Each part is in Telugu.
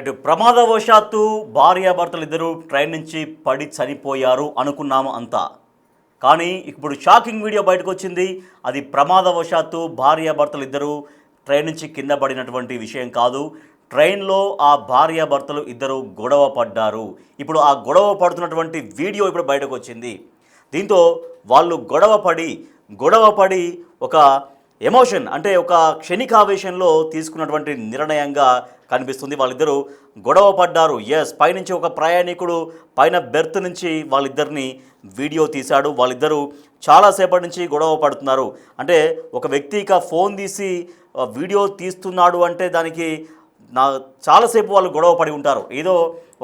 రైట్. ప్రమాదవశాత్తు భార్యాభర్తలు ఇద్దరు ట్రైన్ నుంచి పడి చనిపోయారు అనుకున్నాము అంతా. కానీ ఇప్పుడు షాకింగ్ వీడియో బయటకు వచ్చింది. అది ప్రమాదవశాత్తు భార్యాభర్తలు ఇద్దరు ట్రైన్ నుంచి కింద పడినటువంటి విషయం కాదు. ట్రైన్లో ఆ భార్యాభర్తలు ఇద్దరు గొడవ పడ్డారు. ఇప్పుడు ఆ గొడవ పడుతున్నటువంటి వీడియో ఇప్పుడు బయటకు వచ్చింది. దీంతో వాళ్ళు గొడవపడి ఒక ఎమోషన్ అంటే ఒక క్షణికావేశంలో తీసుకున్నటువంటి నిర్ణయంగా కనిపిస్తుంది. వాళ్ళిద్దరూ గొడవ పడ్డారు. పైనుంచి ఒక ప్రయాణికుడు పైన బెర్త్ నుంచి వాళ్ళిద్దరిని వీడియో తీశాడు. వాళ్ళిద్దరూ చాలాసేపటి నుంచి గొడవ పడుతున్నారు. అంటే ఒక వ్యక్తి ఇక ఫోన్ తీసి వీడియో తీస్తున్నాడు అంటే దానికి చాలాసేపు వాళ్ళు గొడవ పడి ఉంటారు. ఏదో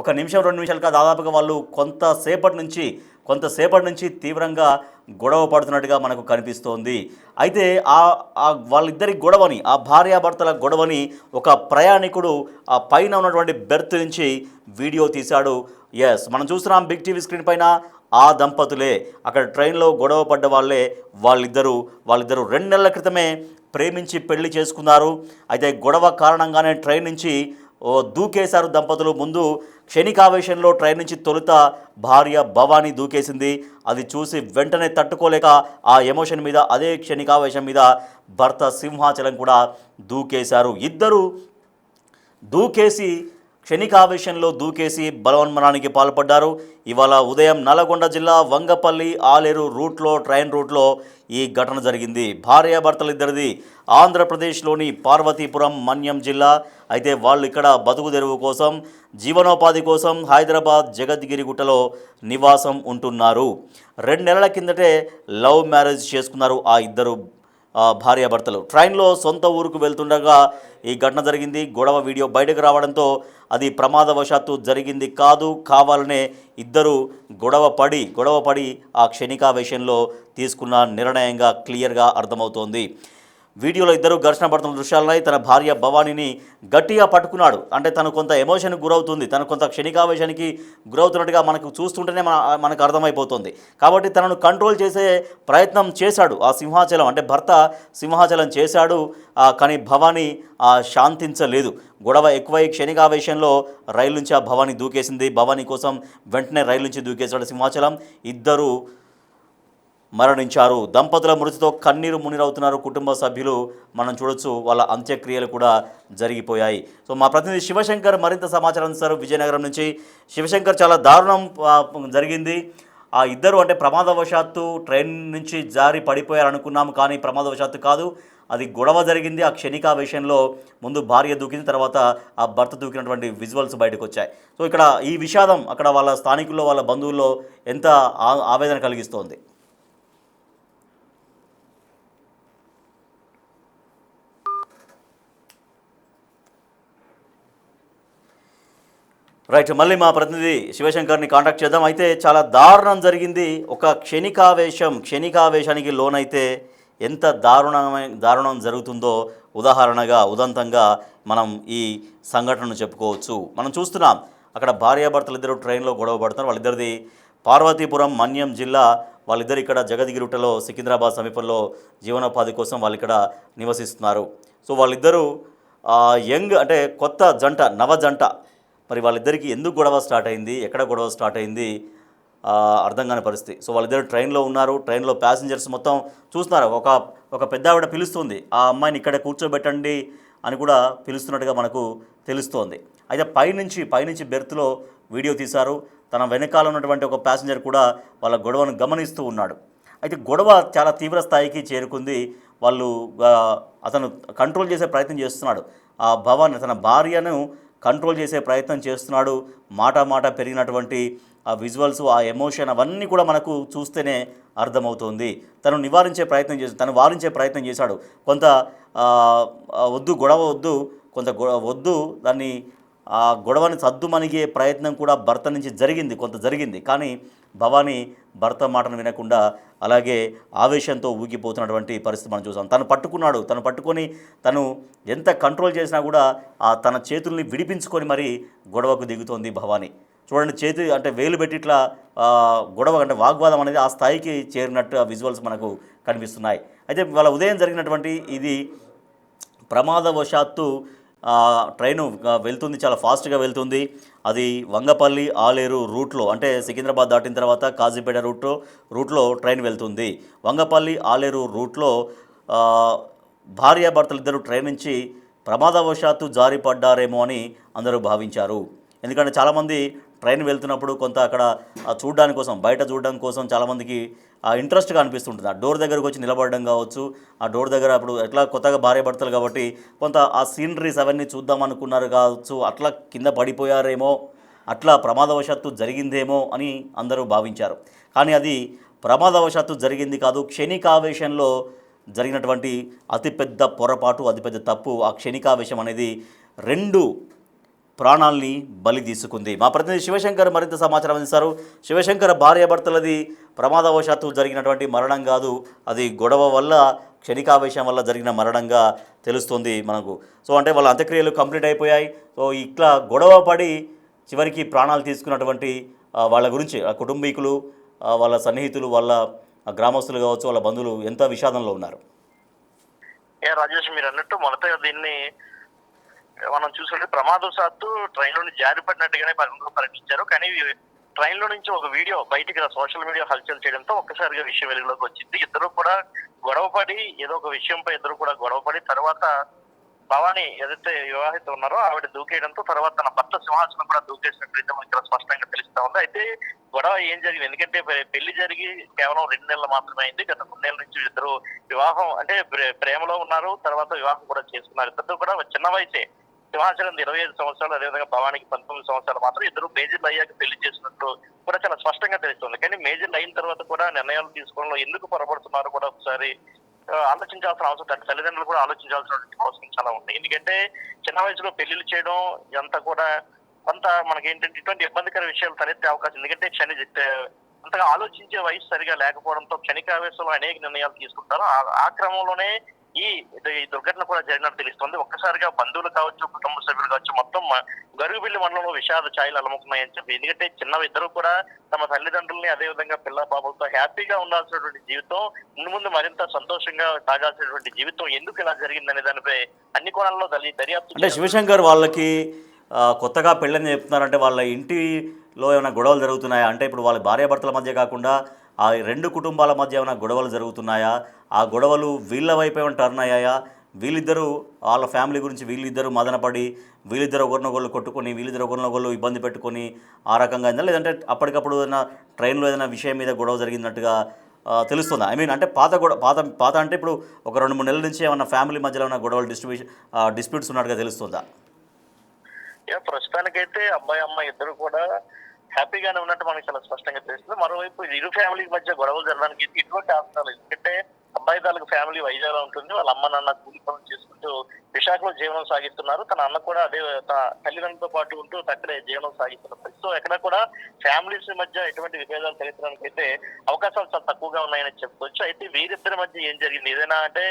ఒక నిమిషం 2 నిమిషాలుగా దాదాపుగా వాళ్ళు కొంతసేపటి నుంచి తీవ్రంగా గొడవ పడుతున్నట్టుగా మనకు కనిపిస్తోంది. అయితే వాళ్ళిద్దరి గొడవని, ఆ భార్యాభర్తల గొడవని ఒక ప్రయాణికుడు ఆ పైన ఉన్నటువంటి బెర్త్ నుంచి వీడియో తీశాడు. మనం చూస్తున్నాం బిగ్ టీవీ స్క్రీన్ పైన ఆ దంపతులే, అక్కడ ట్రైన్లో గొడవ పడ్డ వాళ్ళిద్దరూ 2 నెలల క్రితమే ప్రేమించి పెళ్లి చేసుకున్నారు. అయితే గొడవ కారణంగానే ట్రైన్ నుంచి దూకేశారు దంపతులు. ముందు క్షణికావేశంలో ట్రైన్ నుంచి తొలుత భార్య భవానీ దూకేసింది. అది చూసి వెంటనే తట్టుకోలేక ఆ ఎమోషన్ మీద, అదే క్షణికావేశం మీద భర్త సింహాచలం కూడా దూకేశారు. ఇద్దరు క్షణికావేశంలో దూకేసి బలవన్మరణానికి పాల్పడ్డారు. ఇవాళ ఉదయం నల్గొండ జిల్లా వంగపల్లి ఆలేరు ట్రైన్ రూట్లో ఈ ఘటన జరిగింది. భార్యాభర్తలు ఇద్దరిది ఆంధ్రప్రదేశ్లోని పార్వతీపురం మన్యం జిల్లా. అయితే వాళ్ళు ఇక్కడ బతుకు తెరువు కోసం, జీవనోపాధి కోసం హైదరాబాద్ జగద్గిరిగుట్టలో నివాసం ఉంటున్నారు. 2 నెలల కిందటే లవ్ మ్యారేజ్ చేసుకున్నారు ఆ ఇద్దరు భార్యాభర్తలు. ట్రైన్లో సొంత ఊరుకు వెళ్తుండగా ఈ ఘటన జరిగింది. గొడవ వీడియో బయటకు రావడంతో అది ప్రమాదవశాత్తు జరిగింది కాదు, కావాలనే ఇద్దరు గొడవపడి ఆ క్షణికావేశంలో తీసుకున్న నిర్ణయంగా క్లియర్గా అర్థమవుతోంది. వీడియోలో ఇద్దరు ఘర్షణ పడుతున్న దృశ్యాలున్నాయి. తన భార్య భవానీని గట్టిగా పట్టుకున్నాడు. అంటే తను కొంత ఎమోషన్కి గురవుతుంది, తను కొంత క్షణికావేశానికి గురవుతున్నట్టుగా మనకు చూస్తుంటేనే మనకు అర్థమైపోతుంది. కాబట్టి తనను కంట్రోల్ చేసే ప్రయత్నం చేశాడు ఆ సింహాచలం, అంటే భర్త సింహాచలం చేశాడు. కానీ భవానీ శాంతించలేదు. గొడవ ఎక్కువై క్షణికావేశంలో రైలు నుంచి ఆ భవానీ దూకేసింది. భవానీ కోసం వెంటనే రైలు నుంచి దూకేశాడు సింహాచలం. ఇద్దరు మరణించారు. దంపతుల మృతితో కన్నీరు మున్నీరవుతున్నారు కుటుంబ సభ్యులు. మనం చూడొచ్చు, వాళ్ళ అంత్యక్రియలు కూడా జరిగిపోయాయి. సో మా ప్రతినిధి శివశంకర్ మరింత సమాచారం ఇస్తారు విజయనగరం నుంచి. శివశంకర్, చాలా దారుణం జరిగింది. ఆ ఇద్దరు అంటే ప్రమాదవశాత్తు ట్రైన్ నుంచి జారి పడిపోయారు అనుకున్నాము, కానీ ప్రమాదవశాత్తు కాదు, అది గొడవ జరిగింది. ఆ క్షణికావేశంలో ముందు భార్య దూకింది, తర్వాత ఆ భర్త దూకినటువంటి విజువల్స్ బయటకు వచ్చాయి. సో ఇక్కడ ఈ విషాదం అక్కడ వాళ్ళ స్థానికుల్లో, వాళ్ళ బంధువుల్లో ఎంత ఆవేదన కలిగిస్తోంది. రైట్, మళ్ళీ మా ప్రతినిధి శివశంకర్ని కాంటాక్ట్ చేద్దాం. అయితే చాలా దారుణం జరిగింది. ఒక క్షణికావేశానికి లోనైతే ఎంత దారుణం జరుగుతుందో ఉదంతంగా మనం ఈ సంఘటనను చెప్పుకోవచ్చు. మనం చూస్తున్నాం, అక్కడ భార్యాభర్తలు ఇద్దరు ట్రైన్లో గొడవ పడుతున్నారు. వాళ్ళిద్దరిది పార్వతీపురం మన్యం జిల్లా. వాళ్ళిద్దరు ఇక్కడ జగద్గిరిగుట్టలో సికింద్రాబాద్ సమీపంలో జీవనోపాధి కోసం వాళ్ళు ఇక్కడ నివసిస్తున్నారు. సో వాళ్ళిద్దరూ అంటే కొత్త జంట, నవ జంట. మరి వాళ్ళిద్దరికీ ఎందుకు గొడవ స్టార్ట్ అయింది, ఎక్కడ గొడవ స్టార్ట్ అయింది అర్థం కాని పరిస్థితి. సో వాళ్ళిద్దరు ట్రైన్లో ఉన్నారు. ట్రైన్లో ప్యాసింజర్స్ మొత్తం చూస్తున్నారు. ఒక పెద్ద ఆవిడ పిలుస్తుంది, ఆ అమ్మాయిని ఇక్కడ కూర్చోబెట్టండి అని కూడా పిలుస్తున్నట్టుగా మనకు తెలుస్తోంది. అయితే పైనుంచి బెర్త్లో వీడియో తీశారు. తన వెనకాల ఉన్నటువంటి ఒక ప్యాసింజర్ కూడా వాళ్ళ గొడవను గమనిస్తూ ఉన్నాడు. అయితే గొడవ చాలా తీవ్ర స్థాయికి చేరుకుంది. అతను కంట్రోల్ చేసే ప్రయత్నం చేస్తున్నాడు. ఆ భవాని తన భార్యను కంట్రోల్ చేసే ప్రయత్నం చేస్తున్నాడు. మాట పెరిగినటువంటి ఆ విజువల్స్, ఆ ఎమోషన్ అవన్నీ కూడా మనకు చూస్తేనే అర్థమవుతుంది. తను వారించే ప్రయత్నం చేశాడు. కొంత గొడవ వద్దు, దాన్ని ఆ గొడవని సద్దుమణిగే ప్రయత్నం కూడా భర్త నుంచి కొంత జరిగింది. కానీ భవానీ భర్త మాటను వినకుండా అలాగే ఆవేశంతో ఊగిపోతున్నటువంటి పరిస్థితి మనం చూసాం. తను పట్టుకొని తను ఎంత కంట్రోల్ చేసినా కూడా తన చేతుల్ని విడిపించుకొని మరి గొడవకు దిగుతోంది భవానీ. చూడండి, అంటే వేలు పెట్టి ఇట్లా గొడవ అంటే వాగ్వాదం అనేది ఆ స్థాయికి చేరినట్టు ఆ విజువల్స్ మనకు కనిపిస్తున్నాయి. అయితే వాళ్ళ ఉదయం జరిగినటువంటి ఇది ప్రమాదవశాత్తు ట్రైను వెళ్తుంది, చాలా ఫాస్ట్గా వెళ్తుంది. అది వంగపల్లి ఆలేరు రూట్లో, అంటే సికింద్రాబాద్ దాటిన తర్వాత కాజీపేట రూట్లో ట్రైన్ వెళ్తుంది. వంగపల్లి ఆలేరు రూట్లో ఆ, భార్యాభర్తలు ఇద్దరు ట్రైన్ నుంచి ప్రమాదవశాత్తు జారిపడ్డారేమో అని అందరూ భావించారు. ఎందుకంటే చాలామంది ట్రైన్ వెళ్తున్నప్పుడు కొంత అక్కడ చూడడానికి కోసం, బయట చూడడం కోసం చాలామందికి ఇంట్రెస్ట్గా అనిపిస్తుంటుంది. ఆ డోర్ దగ్గరకు వచ్చి నిలబడడం కావచ్చు, ఆ డోర్ దగ్గర అప్పుడు ఎట్లా కొత్తగా భార్యాభర్తలు కాబట్టి కొంత ఆ సీనరీస్ అవన్నీ చూద్దాం అనుకున్నారు కావచ్చు, అట్లా కింద పడిపోయారేమో, అట్లా ప్రమాదవశాత్తు జరిగిందేమో అని అందరూ భావించారు. కానీ అది ప్రమాదవశాత్తు జరిగింది కాదు, క్షణికావేశంలో జరిగినటువంటి అతిపెద్ద పొరపాటు, అతిపెద్ద తప్పు. ఆ క్షణికావేశం అనేది 2 ప్రాణాల్ని బలి తీసుకుంది. మా ప్రతినిధి శివశంకర్ మరింత సమాచారం అందిస్తారు. శివశంకర్, భార్యాభర్తలది ప్రమాదవశాత్తు జరిగినటువంటి మరణం కాదు, అది గొడవ వల్ల, క్షణికావేశం వల్ల జరిగిన మరణంగా తెలుస్తుంది మనకు. సో అంటే వాళ్ళ అంత్యక్రియలు కంప్లీట్ అయిపోయాయి. సో ఇట్లా గొడవ పడి చివరికి ప్రాణాలు తీసుకున్నటువంటి వాళ్ళ గురించి ఆ కుటుంబీకులు, వాళ్ళ సన్నిహితులు, వాళ్ళ గ్రామస్తులు కావచ్చు, వాళ్ళ బంధువులు ఎంత విషాదంలో ఉన్నారు? రాజేష్, మీరు అన్నట్టు మొదట దీన్ని మనం చూసుకుంటే ప్రమాదవశాత్తు ట్రైన్ లోని జారిపడినట్టుగానే పరిగణించారు. కానీ ట్రైన్ లో నుంచి ఒక వీడియో బయటికి సోషల్ మీడియా హల్చల్ చేయడంతో ఒక్కసారిగా విషయం వెలుగులోకి వచ్చింది. ఇద్దరు కూడా గొడవపడి, ఏదో ఒక విషయంపై ఇద్దరు కూడా గొడవపడి తర్వాత భవాని ఏదైతే వివాహిత ఉన్నారో ఆవిడ దూకేయడంతో తర్వాత తన భర్త సింహాసనం కూడా దూకేసినట్లయితే మనకి ఇక్కడ స్పష్టంగా తెలుస్తా ఉంది. అయితే గొడవ ఏం జరిగింది, ఎందుకంటే పెళ్లి జరిగి కేవలం 2 నెలలు మాత్రమే అయింది. గత 3 నెలల నుంచి ఇద్దరు వివాహం అంటే ప్రేమలో ఉన్నారు, తర్వాత వివాహం కూడా చేసుకున్నారు. ఇద్దరు కూడా చిన్న వయసే, సింహాచలం 25 సంవత్సరాలు, అదేవిధంగా భవానికి 19 సంవత్సరాలు మాత్రం. ఇద్దరు మేజర్లు అయ్యాక పెళ్లి చేసినట్టు కూడా చాలా స్పష్టంగా తెలుస్తుంది. కానీ మేజర్లు అయిన తర్వాత కూడా నిర్ణయాలు తీసుకోవడంలో ఎందుకు పొరపడుతున్నారో కూడా ఒకసారి ఆలోచించాల్సిన అవసరం, తల్లిదండ్రులు కూడా ఆలోచించాల్సిన అవసరం చాలా ఉంది. ఎందుకంటే చిన్న వయసులో పెళ్లిళ్ళు చేయడం ఎంత కూడా కొంత మనకి ఏంటంటే ఇటువంటి ఇబ్బందికర విషయాలు తలెత్తే అవకాశం. ఎందుకంటే అంతగా ఆలోచించే వయసు సరిగా లేకపోవడంతో క్షణికావేశంలో అనేక నిర్ణయాలు తీసుకుంటారు. ఆ క్రమంలోనే ఈ దుర్ఘటన కూడా జరిగినట్టు తెలుస్తుంది. ఒక్కసారిగా బంధువులు కావచ్చు, కుటుంబ సభ్యులు కావచ్చు, మొత్తం గరుగుబిల్లి మండలంలో విషాద ఛాయలు అలముకున్నాయని చెప్పి. ఎందుకంటే చిన్న ఇద్దరు కూడా తమ తల్లిదండ్రుల్ని, అదేవిధంగా పిల్ల పాపలతో హ్యాపీగా ఉండాల్సినటువంటి జీవితం, ముందు మరింత సంతోషంగా సాగాల్సినటువంటి జీవితం ఎందుకు ఇలా జరిగిందనే దానిపై అన్ని కోణాల్లో దర్యాప్తు. అంటే శివశంకర్, వాళ్ళకి కొత్తగా పెళ్ళని చెప్తున్నారంటే వాళ్ళ ఇంటిలో ఏమైనా గొడవలు జరుగుతున్నాయా? అంటే ఇప్పుడు వాళ్ళ భార్యాభర్తల మధ్య కాకుండా ఆ 2 కుటుంబాల మధ్య ఏమైనా గొడవలు జరుగుతున్నాయా? ఆ గొడవలు వీళ్ళ వైపు ఏమైనా టర్న్ అయ్యాయా? వీళ్ళిద్దరూ వాళ్ళ ఫ్యామిలీ గురించి వీళ్ళిద్దరూ మదనపడి, వీళ్ళిద్దరు ఒకరినొకళ్ళు కొట్టుకొని, వీళ్ళిద్దరు ఒకరినొకళ్ళు ఇబ్బంది పెట్టుకొని ఆ రకంగా అయిందా? లేదంటే అప్పటికప్పుడు ఏదైనా ట్రైన్లో ఏదైనా విషయం మీద గొడవ జరిగినట్టుగా తెలుస్తుందా? ఐ మీన్ అంటే పాత అంటే ఇప్పుడు ఒక 2-3 నెలల నుంచి ఏమన్నా ఫ్యామిలీ మధ్యలో ఉన్న గొడవలు, డిస్ప్యూట్స్ ఉన్నట్టుగా తెలుస్తుందా? ప్రస్తుతానికైతే అబ్బాయి అమ్మాయి ఇద్దరు కూడా హ్యాపీగానే ఉన్నట్టు మనకి చాలా స్పష్టంగా తెలుస్తుంది. మరోవైపు ఇరు ఫ్యామిలీ మధ్య గొడవలు జరగడానికి ఎటువంటి ఆస్కారాలు. ఎందుకంటే అబ్బాయి తాలూకు ఫ్యామిలీ వైజాగ్లో ఉంటుంది, వాళ్ళ అమ్మ నాన్న కూలి పనులు చేసుకుంటూ విశాఖలో జీవనం సాగిస్తున్నారు. తన అన్న కూడా అదే తల్లిదండ్రులతో పాటు ఉంటూ అక్కడే జీవనం సాగిస్తున్నారు. సో ఎక్కడ కూడా ఫ్యామిలీస్ మధ్య ఎటువంటి విభేదాలు తలెత్తడానికి అయితే అవకాశాలు చాలా తక్కువగా ఉన్నాయని చెప్పుకోవచ్చు. అయితే వీరిద్దరి మధ్య ఏం జరిగింది, ఏదైనా అంటే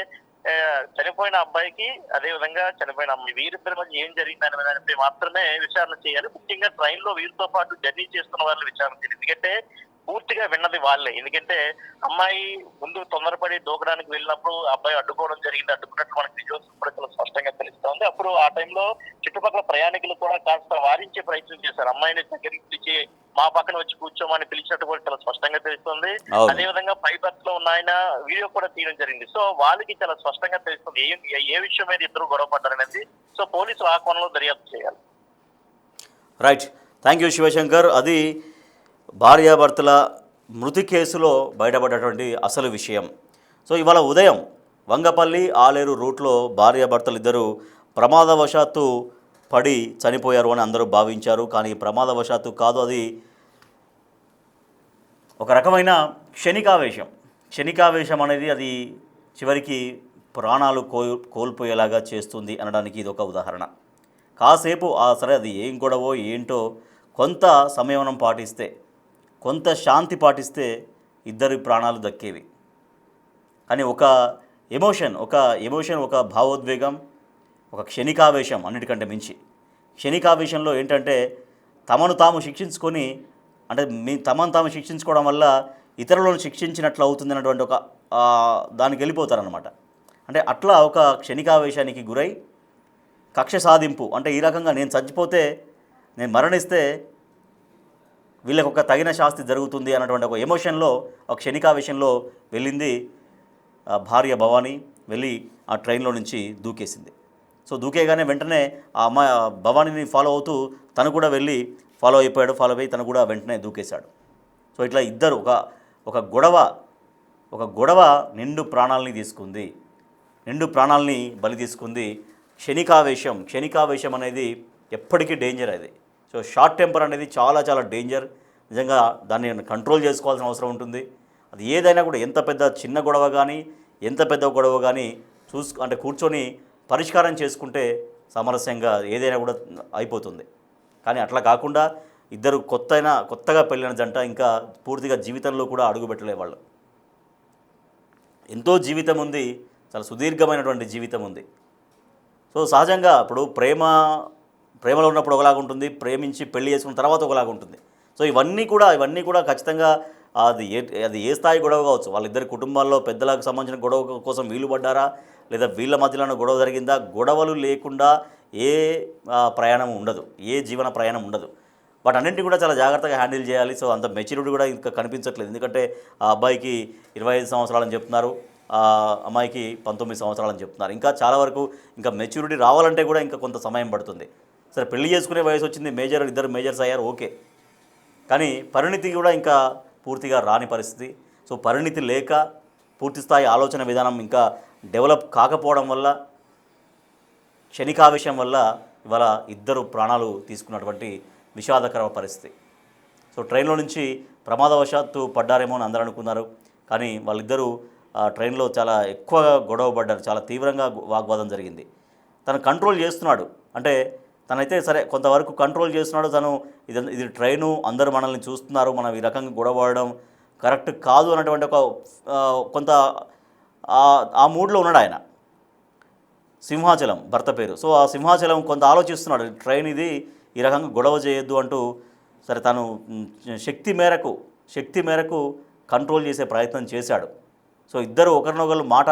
చనిపోయిన అబ్బాయికి అదే విధంగా చనిపోయిన అమ్మాయి, వీరిద్దరి మధ్య ఏం జరిగిందనే దానిపై మాత్రమే విచారణ చేయాలి. ముఖ్యంగా ట్రైన్ లో వీరితో పాటు జర్నీ చేస్తున్న వాళ్ళని విచారణ చేయాలి. ఎందుకంటే పూర్తిగా విన్నది వాళ్ళే. ఎందుకంటే అమ్మాయి ముందు తొందరపడి దూకడానికి వెళ్ళినప్పుడు అబ్బాయి అడ్డుకోవడం జరిగింది. అడ్డుకున్నట్టు మనకి విజువల్స్ కూడా చాలా స్పష్టంగా తెలుస్తుంది. అప్పుడు ఆ టైంలో చుట్టుపక్కల ప్రయాణికులు కూడా కాస్త వారించే ప్రయత్నం చేశారు. అమ్మాయిని దగ్గరికి పిలిచి మా పక్కన వచ్చి కూర్చోమని పిలిచినట్టు కూడా చాలా స్పష్టంగా తెలుస్తుంది. అదేవిధంగా పై బర్త్ లో ఉన్న ఆయన వీడియో కూడా తీయడం జరిగింది. సో వాళ్ళకి చాలా స్పష్టంగా తెలుస్తుంది ఏ విషయం మీద ఇద్దరు గొడవ పడ్డారనేది. సో పోలీసులు ఆ కోణంలో దర్యాప్తు చేయాలి. Right, thank you Shivashankar. అది భార్యాభర్తల మృతి కేసులో బయటపడ్డటువంటి అసలు విషయం. సో ఇవాళ ఉదయం వంగపల్లి ఆలేరు రూట్లో భార్యాభర్తలు ఇద్దరు ప్రమాదవశాత్తు పడి చనిపోయారు అని అందరూ భావించారు. కానీ ప్రమాదవశాత్తు కాదు, అది ఒక రకమైన క్షణికావేశం అనేది అది చివరికి ప్రాణాలు కోల్పోయేలాగా చేస్తుంది అనడానికి ఇది ఒక ఉదాహరణ. కాసేపు సరే అది ఏం గొడవో ఏంటో కొంత సంయమనం పాటిస్తే, కొంత శాంతి పాటిస్తే ఇద్దరి ప్రాణాలు దక్కేవి. కానీ ఒక ఎమోషన్, ఒక భావోద్వేగం, ఒక క్షణికావేశం, అన్నిటికంటే మించి క్షణికావేశంలో ఏంటంటే తమను తాము శిక్షించుకోవడం వల్ల ఇతరులను శిక్షించినట్లు అవుతుంది అన్నటువంటి ఒక దానికి వెళ్ళిపోతారనమాట. అంటే అట్లా ఒక క్షణికావేశానికి గురై కక్ష సాధింపు అంటే ఈ రకంగా నేను చచ్చిపోతే, నేను మరణిస్తే వీళ్ళకి ఒక తగిన శాస్తి జరుగుతుంది అన్నటువంటి ఒక ఎమోషన్లో, ఒక క్షణికావేశంలో వెళ్ళింది భార్య భవానీ. వెళ్ళి ఆ ట్రైన్లో నుంచి దూకేసింది. సో దూకేగానే వెంటనే ఆ అమ్మాయి భవానీని ఫాలో అవుతూ తను కూడా వెళ్ళి ఫాలో అయ్యి తను కూడా వెంటనే దూకేశాడు. సో ఇట్లా ఇద్దరు ఒక గొడవ నిండు ప్రాణాలని తీసుకుంది, నిండు ప్రాణాలని బలి తీసుకుంది. క్షణికావేశం అనేది ఎప్పటికీ డేంజర్ అది. సో షార్ట్ టెంపర్ అనేది చాలా చాలా డేంజర్. నిజంగా దాన్ని కంట్రోల్ చేసుకోవాల్సిన అవసరం ఉంటుంది. అది ఏదైనా కూడా ఎంత పెద్ద చిన్న గొడవ కానీ ఎంత పెద్ద గొడవ కానీ అంటే కూర్చొని పరిష్కారం చేసుకుంటే సామరస్యంగా ఏదైనా కూడా అయిపోతుంది. కానీ అట్లా కాకుండా ఇద్దరు కొత్తగా పెళ్ళిన జంట ఇంకా పూర్తిగా జీవితంలో కూడా అడుగుపెట్టలే వాళ్ళు. ఎంతో జీవితం ఉంది, చాలా సుదీర్ఘమైనటువంటి జీవితం ఉంది. సో సహజంగా ఇప్పుడు ప్రేమలో ఉన్నప్పుడు ఒకలాగా ఉంటుంది, ప్రేమించి పెళ్లి చేసుకున్న తర్వాత ఒకలాగా ఉంటుంది. సో ఇవన్నీ కూడా ఖచ్చితంగా అది ఏ స్థాయి గొడవ కావచ్చు. వాళ్ళిద్దరి కుటుంబాల్లో పెద్దలకు సంబంధించిన గొడవ కోసం వీలు పడ్డారా, లేదా వీళ్ళ మధ్యలో గొడవ జరిగిందా? గొడవలు లేకుండా ఏ ప్రయాణం ఉండదు, ఏ జీవన ప్రయాణం ఉండదు. వాటన్నింటినీ కూడా చాలా జాగ్రత్తగా హ్యాండిల్ చేయాలి. సో అంత మెచ్యూరిటీ కూడా ఇంకా కనిపించట్లేదు. ఎందుకంటే ఆ అబ్బాయికి 25 సంవత్సరాలని చెప్తున్నారు, ఆ అమ్మాయికి 19 సంవత్సరాలని చెప్తున్నారు. ఇంకా చాలా వరకు ఇంకా మెచ్యూరిటీ రావాలంటే కూడా ఇంకా కొంత సమయం పడుతుంది. సరే పెళ్లి చేసుకునే వయసు వచ్చింది, ఇద్దరు మేజర్స్ అయ్యారు, ఓకే. కానీ పరిణితి కూడా ఇంకా పూర్తిగా రాని పరిస్థితి. సో పరిణితి లేక పూర్తిస్థాయి ఆలోచన విధానం ఇంకా డెవలప్ కాకపోవడం వల్ల, క్షణికావేశం వల్ల ఇవాళ ఇద్దరు ప్రాణాలు తీసుకున్నటువంటి విషాదకర పరిస్థితి. సో ట్రైన్లో నుంచి ప్రమాదవశాత్తు పడ్డారేమో అని అందరూ అనుకున్నారు. కానీ వాళ్ళిద్దరూ ట్రైన్లో చాలా ఎక్కువ గొడవ పడ్డారు, చాలా తీవ్రంగా వాగ్వాదం జరిగింది. తను కంట్రోల్ చేస్తున్నాడు, అంటే తనైతే సరే కొంతవరకు కంట్రోల్ చేస్తున్నాడు. తను ఇది ట్రైను, అందరూ మనల్ని చూస్తున్నారు, మనం ఈ రకంగా గొడవ పడడం కరెక్ట్ కాదు అన్నటువంటి కొంత ఆ మూడ్లో ఉన్నాడు ఆయన. సింహాచలం భర్త పేరు. సో ఆ సింహాచలం కొంత ఆలోచిస్తున్నాడు, ట్రైన్ ఇది, ఈ రకంగా గొడవ చేయొద్దు అంటూ. సరే తను శక్తి మేరకు కంట్రోల్ చేసే ప్రయత్నం చేశాడు. సో ఇద్దరు ఒకరినొకరు మాట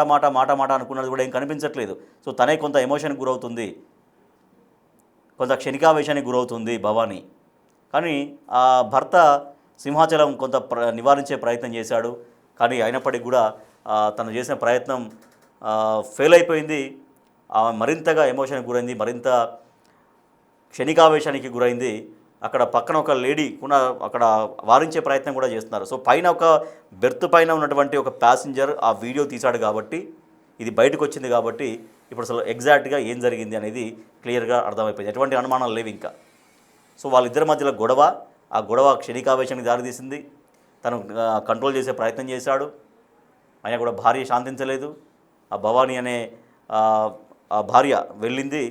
అనుకున్నది కూడా ఏం కనిపించట్లేదు. సో తనే కొంత ఎమోషన్కి గురవుతుంది, కొంత క్షణికావేశానికి గురవుతుంది భవానీ. కానీ ఆ భర్త సింహాచలం కొంత నివారించే ప్రయత్నం చేశాడు. కానీ అయినప్పటికీ కూడా తను చేసిన ప్రయత్నం ఫెయిల్ అయిపోయింది. ఆమె మరింతగా ఎమోషన్కి గురైంది, మరింత క్షణికావేశానికి గురైంది. అక్కడ పక్కన ఒక లేడీ కూడా అక్కడ వారించే ప్రయత్నం కూడా చేస్తున్నారు. సో పైన ఒక బెర్త్ పైన ఉన్నటువంటి ఒక ప్యాసింజర్ ఆ వీడియో తీశాడు కాబట్టి, ఇది బయటకు వచ్చింది కాబట్టి ఇప్పుడు అసలు ఎగ్జాక్ట్గా ఏం జరిగింది అనేది క్లియర్గా అర్థమైపోయింది. ఎటువంటి అనుమానాలు లేవు ఇంకా. సో వాళ్ళిద్దరి మధ్యలో ఆ గొడవ క్షణికావేశానికి దారితీసింది. తను కంట్రోల్ చేసే ప్రయత్నం చేశాడు, అయినా కూడా భార్య శాంతించలేదు. ఆ భవానీ అనే ఆ భార్య వెళ్ళింది,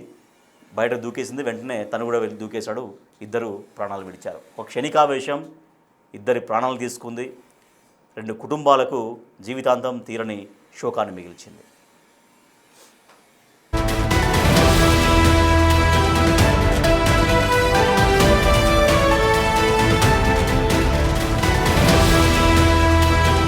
బయట దూకేసింది. వెంటనే తను కూడా వెళ్ళి దూకేశాడు. ఇద్దరు ప్రాణాలు విడిచారు. ఒక క్షణికావేశం ఇద్దరి ప్రాణాలు తీసుకుంది. 2 కుటుంబాలకు జీవితాంతం తీరని శోకాన్ని మిగిల్చింది.